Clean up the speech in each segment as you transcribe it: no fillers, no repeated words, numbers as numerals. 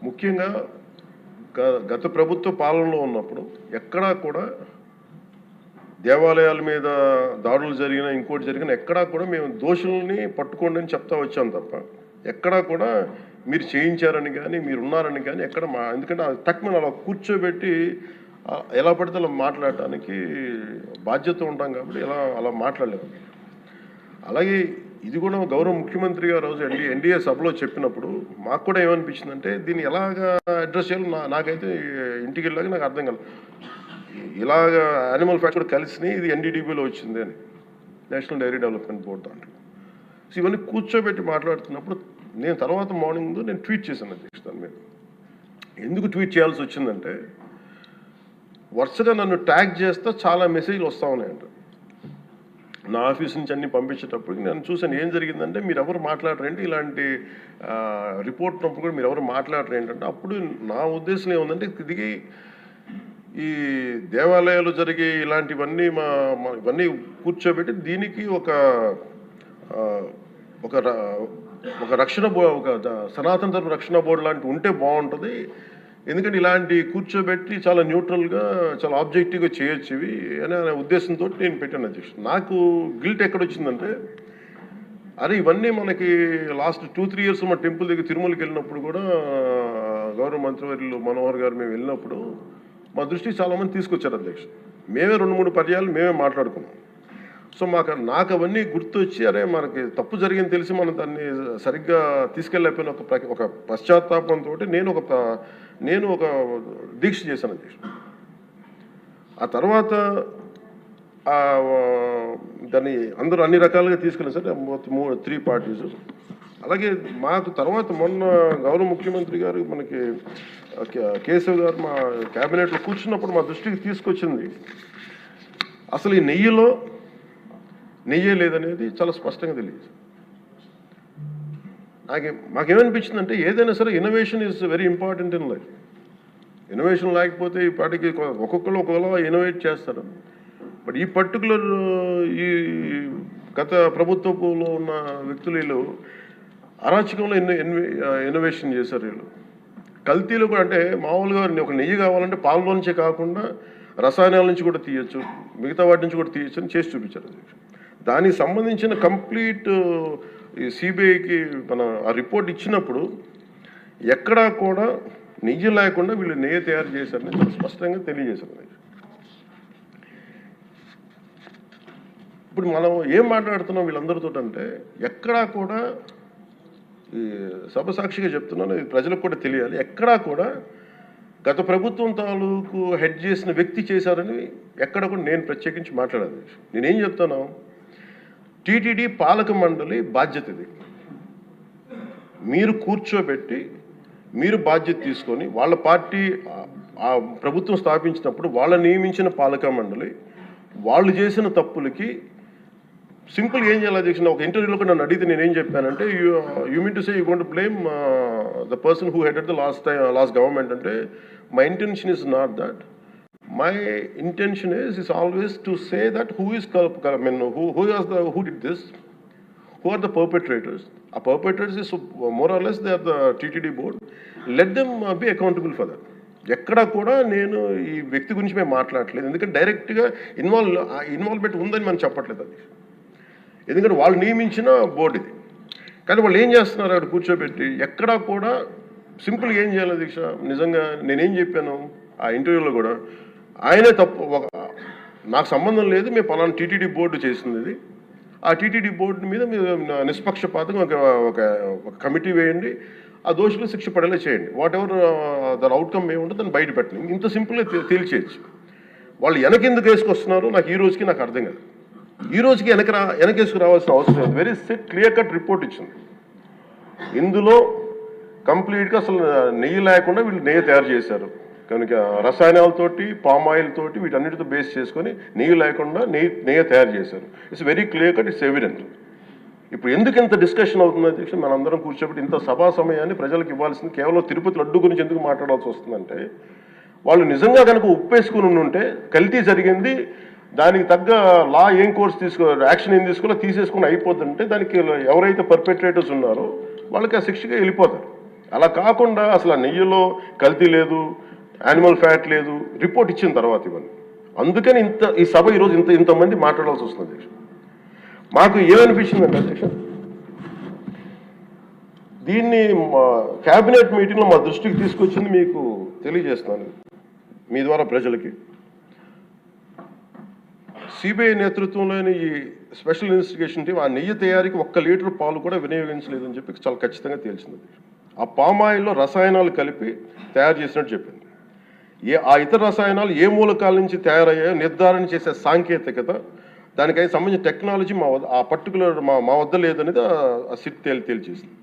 ముఖ్యంగా గత ప్రభుత్వ పాలనలో ఉన్నప్పుడు ఎక్కడా కూడా దేవాలయాల మీద దాడులు జరిగినా ఇంకోటి జరిగినా ఎక్కడా కూడా మేము దోషుల్ని పట్టుకోండి అని చెప్తా వచ్చాం తప్ప ఎక్కడా కూడా మీరు చేయించారని కానీ మీరు ఉన్నారని కానీ ఎక్కడ ఎందుకంటే తక్కువ అలా కూర్చోబెట్టి ఎలా పడితే అలా మాట్లాడటానికి బాధ్యత ఉంటాం కాబట్టి అలా మాట్లాడలేము. అలాగే ఇది కూడా గౌరవ ముఖ్యమంత్రి గారు రోజు ఎన్డీఏ సభలో చెప్పినప్పుడు మాకు కూడా ఏమనిపించిందంటే దీన్ని ఎలాగా అడ్రస్ చేయాలో నాకైతే ఇంటికి వెళ్ళాక నాకు అర్థం కాలేదు. ఇలాగ యానిమల్ ఫ్యాక్ట్ కూడా కలిసి ఇది ఎన్డీడీబీలో వచ్చింది అని నేషనల్ డైరీ డెవలప్మెంట్ బోర్డు దాంట్లో. సో ఇవన్నీ కూర్చోబెట్టి మాట్లాడుతున్నప్పుడు నేను తర్వాత మార్నింగ్ నేను ట్వీట్ చేశాను అధ్యక్ష. దాని మీద ఎందుకు ట్వీట్ చేయాల్సి వచ్చిందంటే వరుసగా నన్ను ట్యాగ్ చేస్తే చాలా మెసేజ్లు వస్తూ ఉన్నాయంట. నా ఆఫీస్ నుంచి అన్ని పంపించేటప్పటికి నేను చూసాను ఏం జరిగిందంటే మీరు ఎవరు మాట్లాడరేంటి ఇలాంటి రిపోర్ట్ ఉన్నప్పుడు కూడా మీరు ఎవరు మాట్లాడరు ఏంటంటే అప్పుడు నా ఉద్దేశం ఏముందంటే ఇది ఈ దేవాలయాలు జరిగే ఇలాంటివన్నీ ఇవన్నీ కూర్చోబెట్టి దీనికి ఒక రక్షణ ఒక సనాతన ధర్మ రక్షణ బోర్డు లాంటి ఉంటే బాగుంటుంది. ఎందుకంటే ఇలాంటి కూర్చోబెట్టి చాలా న్యూట్రల్గా చాలా ఆబ్జెక్టివ్గా చేయొచ్చు ఇవి అనే ఉద్దేశంతో నేను పెట్టాను అధ్యక్ష. నాకు గిల్ట్ ఎక్కడొచ్చిందంటే అరే ఇవన్నీ మనకి లాస్ట్ 2-3 ఇయర్స్ మా టెంపుల్ దగ్గర తిరుమలకి వెళ్ళినప్పుడు కూడా గౌరవ మంత్రివర్యులు మనోహర్ గారు మేము వెళ్ళినప్పుడు మా దృష్టికి చాలామంది తీసుకొచ్చారు అధ్యక్ష. మేమే 2-3 పర్యాలు మేమే మాట్లాడుకున్నాం. సో నాకు అవన్నీ గుర్తొచ్చి అరే మనకి తప్పు జరిగింది తెలిసి మనం దాన్ని సరిగ్గా తీసుకెళ్ళకపోయిన ఒక పశ్చాత్తాపంతో నేను ఒక దీక్ష చేశాను అధ్యక్ష. ఆ తర్వాత దాన్ని అందరూ అన్ని రకాలుగా తీసుకెళ్ళారు సార్ 3 పార్టీస్. అలాగే మాకు తర్వాత మొన్న గౌరవ ముఖ్యమంత్రి గారు మనకి కేశవ్ గారు మా క్యాబినెట్లో కూర్చున్నప్పుడు మా దృష్టికి తీసుకొచ్చింది అసలు ఈ నెయ్యే లేదనేది చాలా స్పష్టంగా తెలియదు. మాకేమనిపించిందంటే ఏదైనా సరే innovation is very important in life. Innovation లేకపోతే ఈ పార్టీకి ఒక్కొక్కరు ఇన్నోవేట్ చేస్తారు. బట్ ఈ పర్టికులర్ ఈ గత ప్రభుత్వంలో ఉన్న వ్యక్తులు వీళ్ళు అరాచకంలో ఇన్నోవేషన్ చేశారు. వీళ్ళు కల్తీలు కూడా అంటే మామూలుగా ఒక నెయ్యి కావాలంటే పాలలో నుంచే కాకుండా రసాయనాల నుంచి కూడా తీయచ్చు, మిగతా వాటి నుంచి కూడా తీయచ్చు అని చేసి చూపించారు. దానికి సంబంధించిన కంప్లీట్ ఈ సిబిఐకి మన ఆ రిపోర్ట్ ఇచ్చినప్పుడు ఎక్కడా కూడా నెయ్యి లేకుండా వీళ్ళు నెయ్యి తయారు చేశారని చాలా స్పష్టంగా తెలియజేశారు. ఇప్పుడు మనం ఏం మాట్లాడుతున్నాం వీళ్ళందరితో అంటే ఎక్కడా కూడా ఈ సభ సాక్షిగా చెప్తున్నాను, ఇది ప్రజలకు కూడా తెలియాలి. ఎక్కడా కూడా గత ప్రభుత్వం తాలూకు హెడ్ చేసిన వ్యక్తి చేశారని ఎక్కడ కూడా నేను ప్రత్యేకించి మాట్లాడాలి. నేనేం చెప్తాను, టీటీడీ పాలక మండలి బాధ్యత ఇది. మీరు కూర్చోబెట్టి మీరు బాధ్యత తీసుకొని వాళ్ళ పార్టీ ఆ ప్రభుత్వం స్థాపించినప్పుడు వాళ్ళ నియమించిన పాలక మండలి వాళ్ళు చేసిన తప్పులకి సింపుల్గా ఏం చేయాలి అధ్యక్ష. ఒక ఇంటర్వ్యూలో కూడా నన్ను అడిగితే నేనేం చెప్పానంటే you mean to say you going to blame the person who headed the last government అంటే my intention is not that. My intention is always to say that who did this, who are the perpetrators. A perpetrators is more or less they are the TTD board. Let them be accountable for that. ఎక్కడా కూడా నేను ఈ వ్యక్తి గురించి మేము మాట్లాడలేదు, ఎందుకంటే డైరెక్ట్గా ఇన్వాల్వ్మెంట్ ఉందని మనం చెప్పట్లేదు. అది ఎందుకంటే వాళ్ళు నియమించిన బోర్డు ఇది. కానీ వాళ్ళు ఏం చేస్తున్నారు అక్కడ కూర్చోబెట్టి ఎక్కడా కూడా సింపుల్గా ఏం చేయాలి దీక్ష. నిజంగా నేనేం చెప్పాను ఆ ఇంటర్వ్యూలో కూడా, ఆయనే తప్పు, నాకు సంబంధం లేదు, మేము పలానా టీటీడీ బోర్డు చేసింది ఇది, ఆ టీటీడీ బోర్డు మీద మీరు నిష్పక్షపాతంగా ఒక కమిటీ వేయండి, ఆ దోషులు శిక్ష పడేలా చేయండి, వాట్ ఎవర్ దాని అవుట్కమ్ ఏముంటుందో దాన్ని బయట పెట్టండి. ఇంత సింపుల్గా తేల్చేయచ్చు. వాళ్ళు వెనకెందుకు వేసుకొస్తున్నారు నాకు ఈ రోజుకి నాకు అర్థం కాదు. ఈ రోజుకి వెనకేసుకు రావాల్సిన అవసరం లేదు. వెరీ క్లియర్ కట్ రిపోర్ట్ ఇచ్చింది. ఇందులో కంప్లీట్గా అసలు నెయ్యి లేకుండా వీళ్ళు నెయ్యి తయారు చేశారు కనుక రసాయనాలతోటి పామాయిల్ తోటి వీటన్నిటితో బేస్ చేసుకొని నెయ్యి లేకుండా నెయ్యి తయారు చేశారు. It's very clear cut, it's evident. ఇప్పుడు ఎందుకు ఇంత డిస్కషన్ అవుతుంది అధ్యక్ష? మనందరం కూర్చోబెట్టి ఇంత సభా సమయాన్ని ప్రజలకు ఇవ్వాల్సింది కేవలం తిరుపతి లడ్డు గురించి ఎందుకు మాట్లాడాల్సి వస్తుందంటే, వాళ్ళు నిజంగా కనుక ఉప్పేసుకుని ఉంటే కల్తీ జరిగింది, దానికి తగ్గ లా ఏం కోర్స్ యాక్షన్ ఏం తీసుకోవాలో తీసేసుకుని అయిపోతుంటే దానికి ఎవరైతే పర్పెట్రేటర్స్ ఉన్నారో వాళ్ళకి ఆ శిక్షగా వెళ్ళిపోతారు. అలా కాకుండా అసలు ఆ నెయ్యిలో కల్తీ లేదు, యానిమల్ ఫ్యాట్ లేదు, రిపోర్ట్ ఇచ్చిన తర్వాత ఇవన్నీ. అందుకని ఈ సభ ఈరోజు ఇంతమంది మాట్లాడాల్సి వస్తుంది అధ్యక్ష. మాకు ఏమనిపించిందంటే అధ్యక్ష, దీన్ని క్యాబినెట్ మీటింగ్లో మా దృష్టికి తీసుకొచ్చింది మీకు తెలియజేస్తున్నాను మీ ద్వారా ప్రజలకి. సిబిఐ నేతృత్వంలోని ఈ స్పెషల్ ఇన్వెస్టిగేషన్ టీం ఆ నెయ్యి తయారీకి 1 లీటర్ పాలు కూడా వినియోగించలేదని చెప్పి చాలా ఖచ్చితంగా తేల్చింది. ఆ పామాయిల్లో రసాయనాలు కలిపి తయారు చేసినట్టు చెప్పింది. ఆ ఇతర రసాయనాలు ఏ మూలకాల నుంచి తయారయ్యాయో నిర్ధారణ చేసే సాంకేతికత, దానికై సంబంధించిన టెక్నాలజీ ఆ పర్టికులర్ మా వద్ద లేదనేది ఆ సిట్ తేల్చేసింది.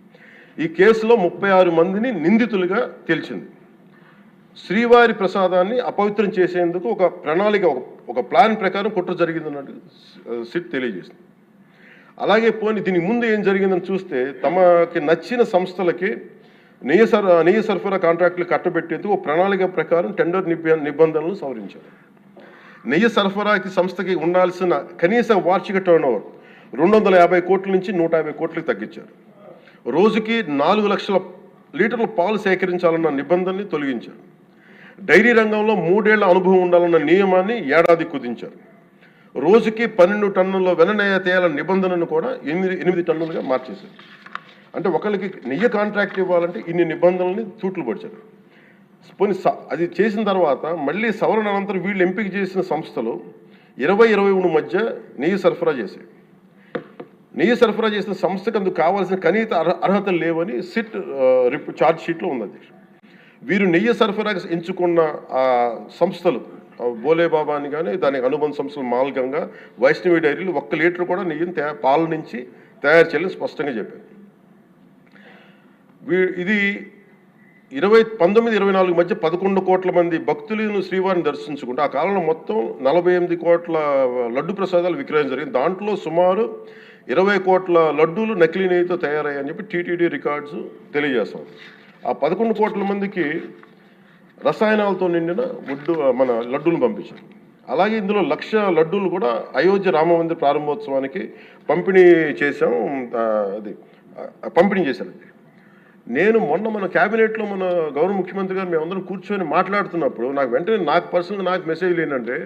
ఈ కేసులో 36 మందిని నిందితులుగా తేల్చింది. శ్రీవారి ప్రసాదాన్ని అపవిత్రం చేసేందుకు ఒక ప్రణాళిక, ఒక ప్లాన్ ప్రకారం కుట్ర జరిగిందన్నట్టు సిట్ తెలియజేసింది. అలాగే దీనికి ముందు ఏం జరిగిందని చూస్తే, తమకి నచ్చిన సంస్థలకి నెయ్యి సరఫరా కాంట్రాక్టులు కట్టబెట్టేందుకు ఒక ప్రణాళిక ప్రకారం టెండర్ నిబంధనలు సవరించారు. నెయ్యి సరఫరాకి సంస్థకి ఉండాల్సిన కనీస వార్షిక టర్నోవర్ 250 కోట్ల నుంచి 150 కోట్లకు తగ్గించారు. రోజుకి 4 లక్షల లీటర్ల పాలు సేకరించాలన్న నిబంధనని తొలగించారు. డైరీ రంగంలో 3 ఏళ్ల అనుభవం ఉండాలన్న నియమాన్ని ఏడాది కుదించారు. రోజుకి 12 టన్నుల వెన్నెయ్య తేయాలన్న నిబంధనను కూడా 8 టన్నులుగా మార్చేశారు. అంటే ఒకరికి నెయ్యి కాంట్రాక్ట్ ఇవ్వాలంటే ఇన్ని నిబంధనల్ని తూట్లు పడిచారు. అది చేసిన తర్వాత మళ్ళీ సవరణ అనంతరం వీళ్ళు ఎంపిక చేసిన సంస్థలు 20-23 మధ్య నెయ్యి సరఫరా చేశాయి. నెయ్యి సరఫరా చేసిన సంస్థకు అందుకు కావాల్సిన కనీస అర్హతలు లేవని సిట్ ఛార్జ్ షీట్లో ఉంది. వీరు నెయ్యి సరఫరాకి ఎంచుకున్న సంస్థలు బోలేబాబా అని కానీ దానికి అనుబంధ సంస్థలు మాల్గంగా, వైష్ణవి డైరీలు 1 లీటర్ కూడా నెయ్యిని పాల నుంచి తయారు చేయాలని స్పష్టంగా చెప్పారు. ఇది 1924 మధ్య 11 కోట్ల మంది భక్తులను శ్రీవారిని దర్శించుకుంటే ఆ కాలంలో మొత్తం 48 కోట్ల లడ్డు ప్రసాదాలు విక్రయం జరిగింది. దాంట్లో సుమారు 20 కోట్ల లడ్డూలు నకిలీ నెయ్యితో తయారయ్యాయని చెప్పి టీటీడీ రికార్డ్స్ తెలియజేస్తాం. ఆ 11 కోట్ల మందికి రసాయనాలతో నిండిన మన లడ్డూలు పంపించారు. అలాగే ఇందులో 1,00,000 లడ్డూలు కూడా అయోధ్య రామమందిర ప్రారంభోత్సవానికి పంపిణీ చేశారు. నేను మొన్న మన క్యాబినెట్లో మన గౌరవ ముఖ్యమంత్రి గారు మేమందరం కూర్చొని మాట్లాడుతున్నప్పుడు నాకు పర్సనల్గా మెసేజ్లు ఏంటంటే,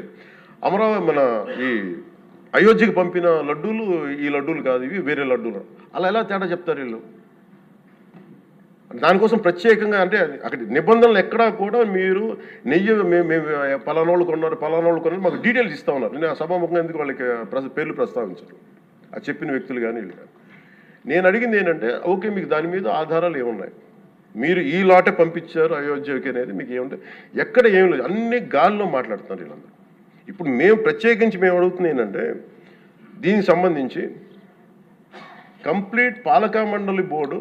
మన ఈ అయోధ్యకి పంపిన లడ్డూలు ఈ లడ్డూలు కాదు, ఇవి వేరే లడ్డూలు. అలా ఎలా తేడా చెప్తారు వీళ్ళు? దానికోసం ప్రత్యేకంగా అంటే అక్కడ నిబంధనలు ఎక్కడా కూడా మీరు నెయ్యి మేము పలానోళ్ళు కొన్నారు మాకు డీటెయిల్స్ ఇస్తూ ఉన్నారు. నేను సభాముఖంగా ఎందుకు వాళ్ళకి పేర్లు ప్రస్తావించారు, అది చెప్పిన వ్యక్తులు కానీ వీళ్ళు కానీ. నేను అడిగింది ఏంటంటే, ఓకే మీకు దాని మీద ఆధారాలు ఏమున్నాయి, మీరు ఈ లాటే పంపించారు అయోధ్యకి అనేది మీకు ఏముంటాయి? ఎక్కడ ఏం లేదు, అన్ని గాల్లో మాట్లాడుతున్నారు వీళ్ళందరూ. ఇప్పుడు మేము అడుగుతుంది ఏంటంటే, దీనికి సంబంధించి కంప్లీట్ పాలక మండలి బోర్డు,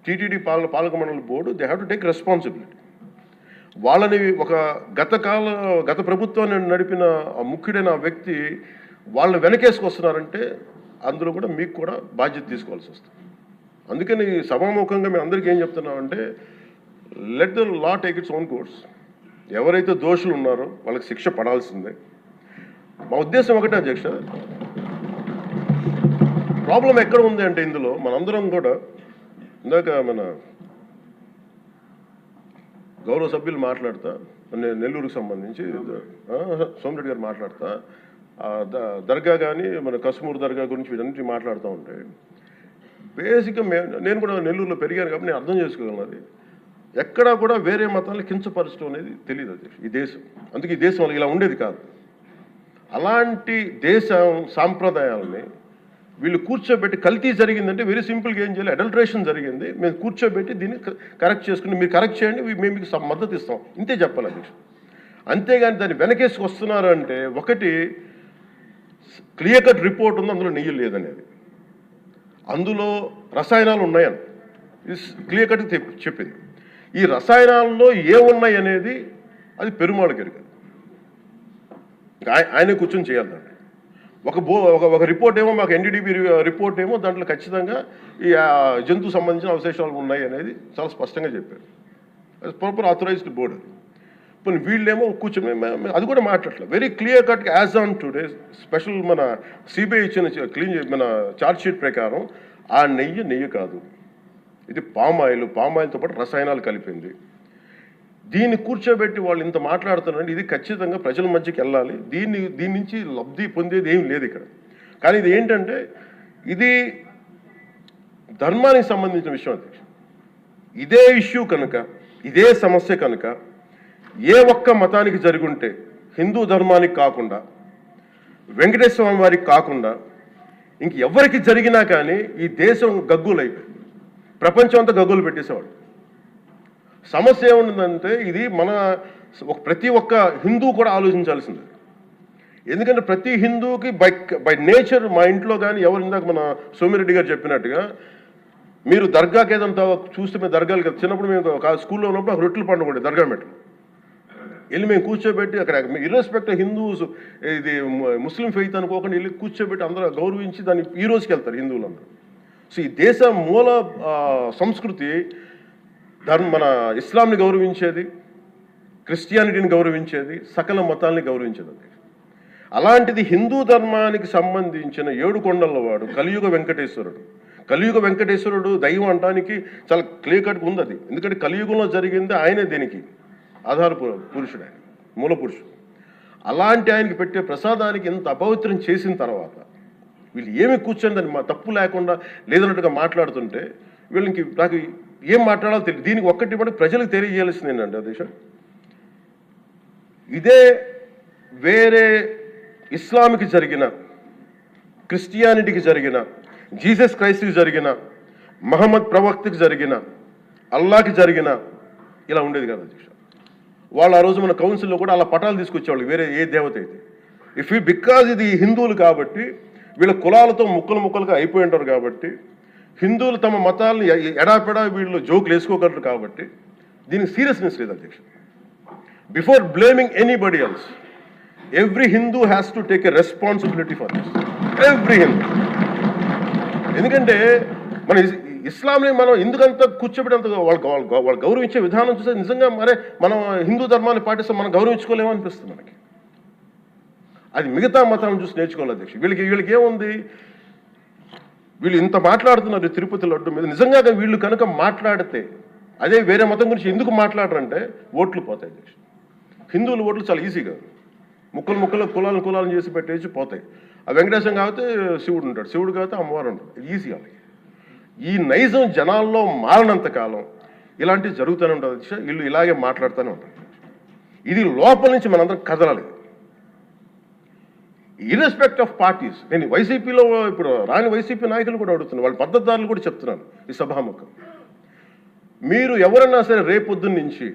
టీటీడీ పాలక మండలి board, they have to take responsibility. వాళ్ళని గత ప్రభుత్వాన్ని నడిపిన ముఖ్యుడైన వ్యక్తి వాళ్ళని వెనకేసుకొస్తున్నారంటే అందులో కూడా మీకు కూడా బాధ్యత తీసుకోవాల్సి వస్తుంది. అందుకని సభాముఖంగా మేము అందరికీ ఏం చెప్తున్నామంటే, let the law take its own course. ఎవరైతే దోషులు ఉన్నారో వాళ్ళకి శిక్ష పడాల్సిందే. మా ఉద్దేశం ఒకటే అధ్యక్ష, ప్రాబ్లం ఎక్కడ ఉంది అంటే ఇందులో మనందరం కూడా ఇందాక మన గౌరవ సభ్యులు మాట్లాడతా, నెల్లూరుకు సంబంధించి సోమిరెడ్డి గారు మాట్లాడతా, దర్గా కానీ మన కస్మూర్ దర్గా గురించి వీటన్నిటి మాట్లాడుతూ ఉంటే, బేసిక్గా నేను కూడా నెల్లూరులో పెరిగాను కాబట్టి నేను అర్థం చేసుకోగలను. అది ఎక్కడా కూడా వేరే మతాలను కించపరచడం అనేది తెలియదు అది ఈ దేశం. అందుకే ఈ దేశం ఇలా ఉండేది కాదు. అలాంటి దేశం సాంప్రదాయాలని వీళ్ళు కూర్చోబెట్టి, కల్తీ జరిగిందంటే వెరీ సింపుల్గా ఏం చేయాలి, అడల్ట్రేషన్ జరిగింది, మేము కూర్చోబెట్టి దీన్ని కరెక్ట్ చేసుకుని మీరు కరెక్ట్ చేయండి, మేము మీకు మద్దతు ఇస్తాం, ఇంతే చెప్పాలి అధ్యక్ష. అంతేగాని దాన్ని వెనకేసుకు వస్తున్నారు అంటే, ఒకటి క్లియర్ కట్ రిపోర్ట్ ఉంది, అందులో నెయ్యి లేదనేది, అందులో రసాయనాలు ఉన్నాయని క్లియర్ కట్ చెప్పింది. ఈ రసాయనాల్లో ఏమున్నాయి అనేది అది పెరుమాళకి ఎరుక, ఆయనే కూర్చొని చేయాలి. ఒక రిపోర్ట్ ఏమో మాకు ఎన్డీడీబీ రిపోర్ట్ ఏమో దాంట్లో ఖచ్చితంగా ఈ జంతు సంబంధించిన అవశేషాలు ఉన్నాయి అనేది చాలా స్పష్టంగా చెప్పారు. Proper authorised board. ఇప్పుడు వీళ్ళేమో కూర్చొని అది కూడా మాట్లాడలేదు. Very clear cut as on today special మన సిబిఐ ఇచ్చిన మన ఛార్జ్ షీట్ ప్రకారం ఆ నెయ్యి కాదు, ఇది పామాయిల్తో పాటు రసాయనాలు కలిపింది. దీన్ని కూర్చోబెట్టి వాళ్ళు ఇంత మాట్లాడుతున్నారంటే ఇది ఖచ్చితంగా ప్రజల మధ్యకి వెళ్ళాలి. దీని నుంచి లబ్ధి పొందేది ఏం లేదు ఇక్కడ. కానీ ఇది ఏంటంటే ఇది ధర్మానికి సంబంధించిన విషయం. అధ్యక్ష, ఇదే ఇష్యూ కనుక, ఇదే సమస్య కనుక ఏ ఒక్క మతానికి జరుగుంటే, హిందూ ధర్మానికి కాకుండా, వెంకటేశ్వర స్వామి వారికి కాకుండా ఇంకెవరికి జరిగినా కానీ ఈ దేశం గగ్గులు అయిపోయింది. ప్రపంచం అంతా గగ్గులు పెట్టేసేవాడు. సమస్య ఏముందంటే ఇది ప్రతి ఒక్క హిందూ కూడా ఆలోచించాల్సింది. ఎందుకంటే ప్రతి హిందూకి బై నేచర్, మా ఇంట్లో కానీ ఎవరు, ఇందాక మన సోమిరెడ్డి గారు చెప్పినట్టుగా, మీరు దర్గాకి ఏదంతా చూస్తే మేము దర్గాలు కదా, చిన్నప్పుడు మేము స్కూల్లో ఉన్నప్పుడు ఆ రొట్టెలు పండుగ ఉండే దర్గా మెట్లు వెళ్ళి మేము కూర్చోబెట్టి అక్కడ ఇర్రెస్పెక్ట్ హిందూస్, ఇది ముస్లిం ఫెయిత్ అనుకోకుండా వెళ్ళి కూర్చోబెట్టి అందరూ గౌరవించి దాన్ని ఈ రోజుకి వెళ్తారు హిందువులందరూ. సో ఈ దేశ మూల సంస్కృతి మన ఇస్లాంని గౌరవించేది, క్రిస్టియానిటీని గౌరవించేది, సకల మతాల్ని గౌరవించేది. అలాంటిది హిందూ ధర్మానికి సంబంధించిన 7 కొండల వాడు కలియుగ వెంకటేశ్వరుడు. కలియుగ వెంకటేశ్వరుడు దైవం అనడానికి చాలా క్లియర్ కట్గా ఉంది అది. ఎందుకంటే కలియుగంలో జరిగింది ఆయనే, దీనికి ఆధార పురుషుడు, ఆయన మూల పురుషుడు. అలాంటి ఆయనకి పెట్టే ప్రసాదానికి ఇంత అపవిత్రం చేసిన తర్వాత వీళ్ళు ఏమి కూర్చొని దాన్ని తప్పు లేకుండా లేదన్నట్టుగా మాట్లాడుతుంటే వీళ్ళకి నాకు ఏం మాట్లాడాలో తెలియదు. దీనికి ఒక్కటి బట్టి ప్రజలకు తెలియజేయాల్సింది ఏంటంటే అధ్యక్ష, ఇదే వేరే ఇస్లాంకి జరిగిన, క్రిస్టియానిటీకి జరిగిన, జీసస్ క్రైస్ట్కి జరిగిన, మహమ్మద్ ప్రవక్తకి జరిగిన, అల్లాకి జరిగిన ఇలా ఉండేది కదా అధ్యక్ష. వాళ్ళు ఆ రోజు మన కౌన్సిల్లో కూడా అలా పటాలు తీసుకొచ్చేవాళ్ళు, వేరే ఏ దేవత అయితే. బికాజ్ ఇది హిందువులు కాబట్టి వీళ్ళ కులాలతో ముక్కలుగా అయిపోయి ఉంటారు కాబట్టి, హిందువులు తమ మతాలను ఎడాపెడా వీళ్ళు జోకులు వేసుకోగలరు కాబట్టి దీనికి సీరియస్నెస్ లేదు అధ్యక్ష. Before blaming anybody else, every Hindu has to take a responsibility for this. Every Hindu. ఎందుకంటే మన ఇస్లాంని మనం ఎందుకంత కూర్చోబెట్టేంత వాళ్ళు గౌరవించే విధానం చూస్తే నిజంగా మనం హిందూ ధర్మాన్ని పాటిస్తే మనం గౌరవించుకోలేమో అనిపిస్తుంది మనకి. అది మిగతా మతాలను చూసి నేర్చుకోవాలి అధ్యక్ష. వీళ్ళకి ఏముంది, వీళ్ళు ఇంత మాట్లాడుతున్నారు తిరుపతి లడ్డు మీద. నిజంగా వీళ్ళు కనుక మాట్లాడితే అదే వేరే మతం గురించి ఎందుకు మాట్లాడరంటే ఓట్లు పోతాయి అధ్యక్ష. హిందువుల ఓట్లు చాలా ఈజీగా ముక్కలు కులాలను చేసి పెట్టేసి పోతాయి. ఆ వెంకటేశ్వరం కాబట్టి శివుడు ఉంటాడు, శివుడు కాబట్టి అమ్మవారు ఉంటాడు. ఈజీ వాళ్ళకి. ఈ నైజం జనాల్లో మారినంత కాలం ఇలాంటివి జరుగుతూనే ఉంటుంది అధ్యక్ష. వీళ్ళు ఇలాగే మాట్లాడుతూనే ఉంటారు. ఇది లోపల నుంచి మనందరం కదలాలి. ఇర్రెస్పెక్ట్ ఆఫ్ పార్టీస్. నేను వైసీపీలో ఇప్పుడు రాని వైసీపీ నాయకులు కూడా అడుగుతున్నాను, వాళ్ళ పద్ధతిదారులు కూడా చెప్తున్నాను ఈ సభాముఖం. మీరు ఎవరన్నా సరే రేపొద్దున్న నుంచి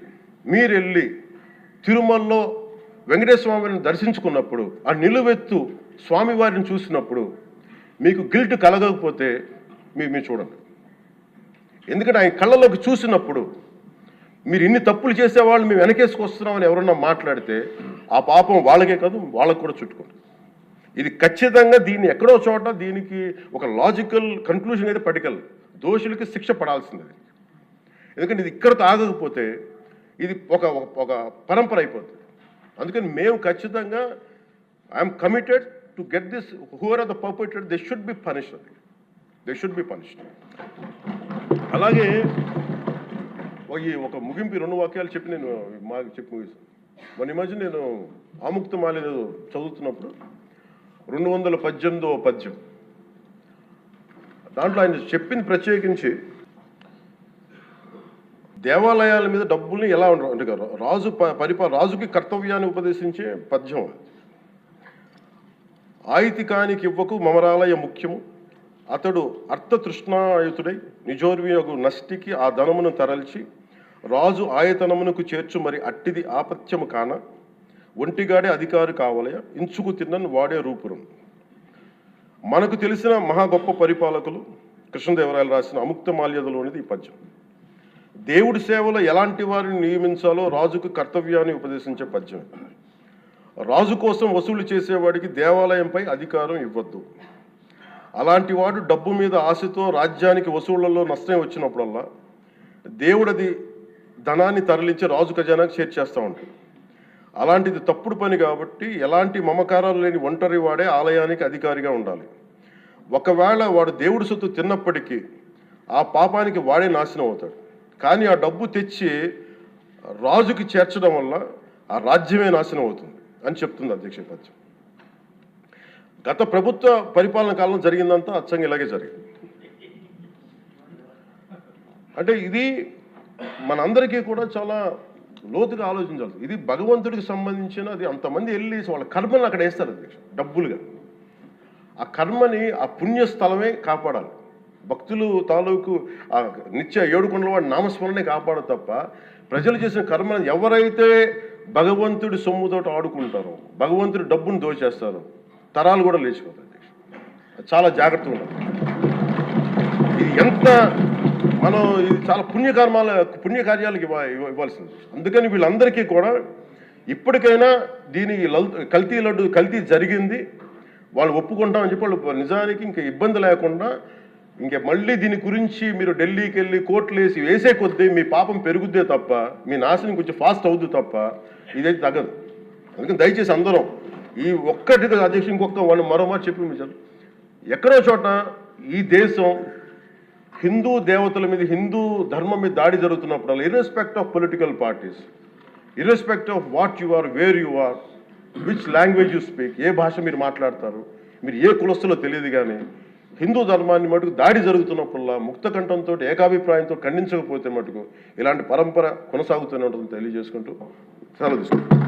మీరు వెళ్ళి తిరుమలలో వెంకటేశ్వర స్వామిని దర్శించుకున్నప్పుడు, ఆ నిలువెత్తు స్వామివారిని చూసినప్పుడు మీకు గిల్ట్ కలగకపోతే మీరు చూడండి. ఎందుకంటే ఆయన కళ్ళలోకి చూసినప్పుడు మీరు ఇన్ని తప్పులు చేసేవాళ్ళు మేము వెనకేసుకొస్తున్నామని ఎవరన్నా మాట్లాడితే ఆ పాపం వాళ్ళకే కాదు, వాళ్ళకు కూడా చుట్టుకుంటుంది. ఇది ఖచ్చితంగా దీన్ని ఎక్కడో చోట దీనికి ఒక లాజికల్ కన్క్లూజన్ అయితే పట్టుకెళ్ళదు. దోషులకి శిక్ష పడాల్సింది. ఎందుకంటే ఇది ఇక్కడతో ఆగకపోతే ఇది ఒక పరంపర అయిపోతుంది. అందుకని మేము ఖచ్చితంగా I'm committed to get this. Who are are the perpetrator, they should be punished. They should be punished. అలాగే ఒక ముగింపు 2 వాక్యాలు చెప్పి నేను చెప్పి ముగిస్తాను. మొన్న మధ్య నేను ఆముక్తమాల్య చదువుతున్నప్పుడు 218వ పద్యం, దాంట్లో ఆయన చెప్పింది ప్రత్యేకించి దేవాలయాల మీద డబ్బుల్ని ఎలా ఉండరు అంటే రాజుకి కర్తవ్యాన్ని ఉపదేశించే పద్యం. ఆయితికానికి ఇవ్వకు మమరాలయ ముఖ్యము, అతడు అర్థతృష్ణాయుతుడై నిజోర్వియగు నష్టికి ఆ ధనమును తరల్చి రాజు ఆయతనమునకు చేర్చు మరి అట్టిది ఆపత్యము కాన ఒంటిగాడే అధికారి కావలయ ఇంచుకు తిన్నను వాడే రూపురం. మనకు తెలిసిన మహా గొప్ప పరిపాలకులు కృష్ణదేవరాయలు రాసిన అముక్తమాల్యదలోనిది ఈ పద్యం. దేవుడి సేవలో ఎలాంటి వారిని నియమించాలో రాజుకు కర్తవ్యాన్ని ఉపదేశించే పద్యం. రాజు కోసం వసూలు చేసేవాడికి దేవాలయంపై అధికారం ఇవ్వద్దు. అలాంటి వాడు డబ్బు మీద ఆశతో రాజ్యానికి వసూళ్లలో నష్టం వచ్చినప్పుడల్లా దేవుడది ధనాన్ని తరలించి రాజు ఖజానాకు చేర్చేస్తూ ఉంటాడు. అలాంటిది తప్పుడు పని కాబట్టి ఎలాంటి మమకారాలు లేని ఒంటరి వాడే ఆలయానికి అధికారిగా ఉండాలి. ఒకవేళ వాడు దేవుడి సొత్తు తిన్నప్పటికీ ఆ పాపానికి వాడే నాశనం అవుతాడు. కానీ ఆ డబ్బు తెచ్చి రాజుకి చేర్చడం వల్ల ఆ రాజ్యమే నాశనం అవుతుంది అని చెప్తుంది అధ్యక్ష పద్యం. గత ప్రభుత్వ పరిపాలన కాలంలో జరిగిందంతా అచ్చంగా ఇలాగే జరిగింది. అంటే ఇది మనందరికీ కూడా చాలా లోతుగా ఆలోచించాలి. ఇది భగవంతుడికి సంబంధించినది. అంతమంది వెళ్ళి వాళ్ళ కర్మని అక్కడ వేస్తారు అధ్యక్ష, డబ్బులుగా. ఆ కర్మని ఆ పుణ్యస్థలమే కాపాడాలి. భక్తులు తాలూకు ఆ నిత్య ఏడుకొండల వాడి నామస్మరణే కాపాడు తప్ప ప్రజలు చేసిన కర్మను ఎవరైతే భగవంతుడి సొమ్ముతోటి ఆడుకుంటారో, భగవంతుడి డబ్బును దోచేస్తారో తరాలు కూడా లేచిపోతాయి అధ్యక్ష. చాలా జాగ్రత్తగా ఉండాలి. ఇది ఎంత మనం ఇది చాలా పుణ్యకార్యాలకు ఇవ్వాల్సింది. అందుకని వీళ్ళందరికీ కూడా ఇప్పటికైనా దీని కల్తీ జరిగింది, వాళ్ళు ఒప్పుకుంటామని చెప్పి వాళ్ళు నిజానికి ఇంకా ఇబ్బంది లేకుండా ఇంక మళ్ళీ దీని గురించి మీరు ఢిల్లీకి వెళ్ళి కోర్టులు వేసే కొద్దీ మీ పాపం పెరుగుద్దే తప్ప, మీ నాశనం కొంచెం ఫాస్ట్ అవుద్ది తప్ప ఇదైతే తగ్గదు. అందుకని దయచేసి అందరం ఈ ఒక్కటి అధ్యక్ష ఇంకొక మరో మాట చెప్పి మీరు ఎక్కడో చోట ఈ దేశం హిందూ దేవతల మీద, హిందూ ధర్మం మీద దాడి జరుగుతున్నప్పుడు irrespective of political parties, irrespective of what you are, where you are, which language you speak, ఏ భాష మీరు మాట్లాడతారు, మీరు ఏ కులస్తులో తెలియదు, కానీ హిందూ ధర్మాన్ని మటుకు దాడి జరుగుతున్నప్పుడల్లా ముక్త కంఠంతో ఏకాభిప్రాయంతో ఖండించకపోతే మటుకు ఇలాంటి పరంపర కొనసాగుతూనే ఉంటుందని తెలియజేసుకుంటూ సెలవు తీసుకుంటాం.